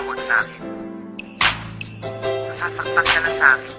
wag sa akin. Nasasaktan ka lang sa akin.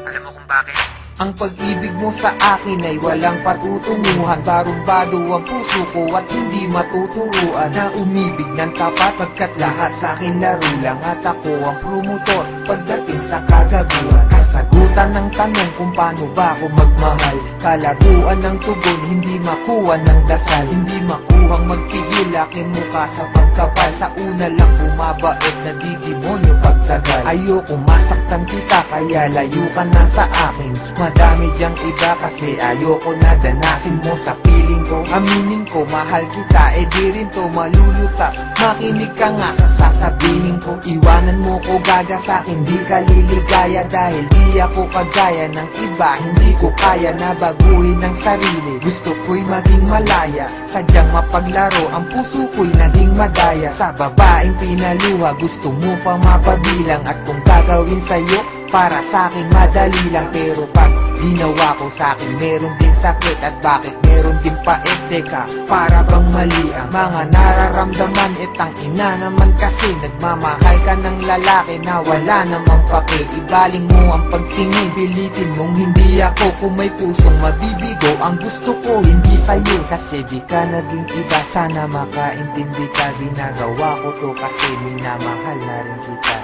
Alam mo kung bakit? Ang pag-ibig mo sa akin ay walang patutunguhan. Barumbado ang puso ko at hindi matuturuan na umibig ng tapat, pagkat lahat sa akin laro lang. At ako ang promotor pagdating sa kagaguhan. Kasagutan ng tanong kung paano ba ako magmahal. Kalaguan ng tugon, hindi makuha ng dasal. Hindi makuhang magpigil aking mukha sa pagkapal. Sa una lang bumabait na di demonyo pagtagal. Ayoko masaktan kita kaya layo ka na sa akin. Madami diyang iba kasi ayoko na danasin mo sa piling ko. Aminin ko mahal kita, di rin to malulutas. Makinig ka nga sa sasabihin ko. Iwanan mo ko gaga sa'kin, di ka liligaya. Dahil di ako kagaya ng iba, hindi ko kaya na baguhin ang sarili. Gusto ko'y maging malaya, sadyang mapaglaro. Ang puso ko'y naging madaya. Sa babaeng pinaluha, gusto mo pa mapabilang. At kung gagawin sa'yo, para sa'kin madali lang. Pero pag ginawa ko sa'kin, meron din sakit. At bakit meron din pait? Teka, para bang mali ang mga nararamdaman? Tang ina naman kasi nagmamahal ka ng lalaki na wala namang pake. Ibaling mo ang pagtingin, pilitin mong hindi ako. Kung may pusong mabibigo, ang gusto ko hindi sa'yo. Kasi di ka naging iba, sana makaintindi ka. Ginagawa ko to kasi minamahal na rin kita.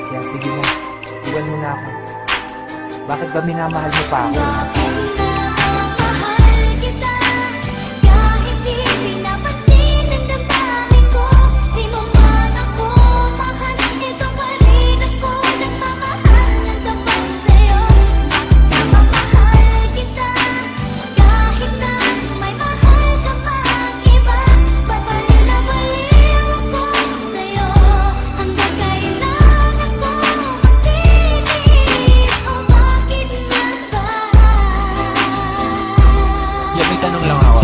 Kaya sige na, iwan mo na ako. Bakit ba minamahal mo pa ako? Tanong lang ako,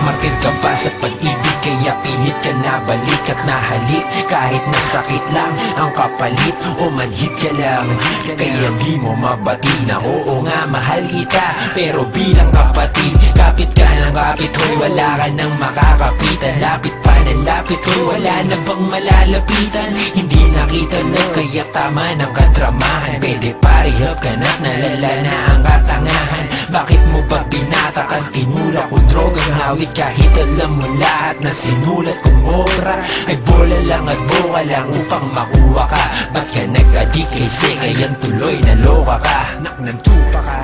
martir ka ba sa pag-ibig? Kaya pilit ka na balik at nahalik. Kahit masakit lang ang kapalit o manhid ka lang. Kaya di mo mabati na oo nga mahal kita. Pero bilang kapatid, kapit ka ng kapit. Hoy wala ka nang makakapitan. Lapit pa ng lapit. Hoy wala na bang malalapitan? Hindi nakita lang kaya tama ng kadramahan. Pwede parihap ka na't nalala na ang katangahan. Bakit mo ba binatakan? Tinulak kong drogang hawit kahit alam mo lahat na sinulat kong obra ay bola lang at boka lang upang makuha ka. Ba't ka nag-adik kay Sekayan tuloy naloka ka? Naknantupa ka,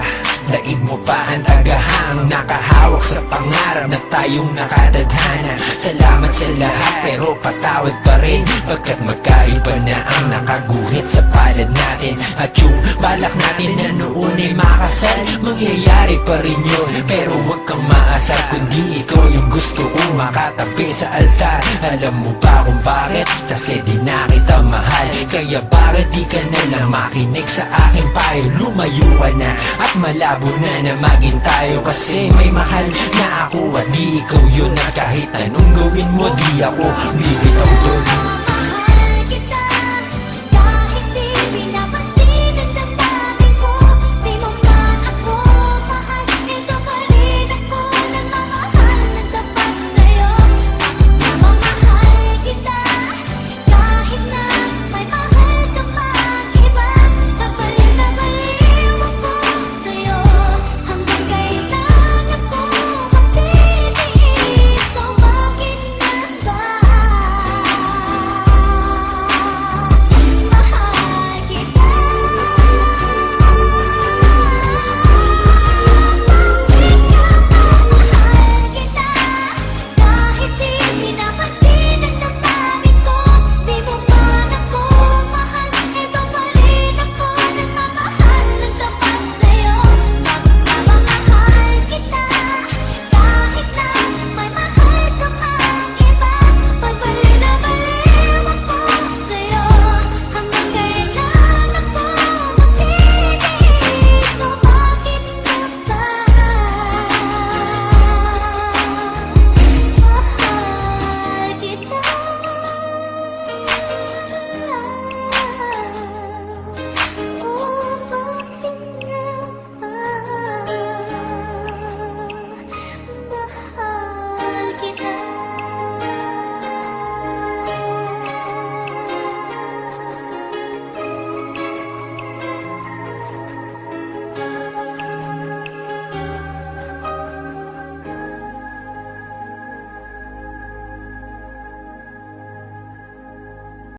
daig mo pa ang tagahang nakahawak sa pangarap na tayong nakatadhana. Salamat sa lahat pero patawad pa rin pagkat magkaiba na ang nakaguhit sa palad natin. At yung balak natin na noon ay makasal, mangyayari pa rin yun. Pero huwag kang maasar kundi ikaw yung gusto kong makatabi sa altar. Alam mo ba kung bakit? Kasi di na kita mahal. Kaya bakit di ka na lang makinig sa aking payo? Lumayo ka na at malabo na na maging tayo. Kasi may mahal na ako at di ikaw yun. At kahit anong gawin mo di ako bibitaw doon.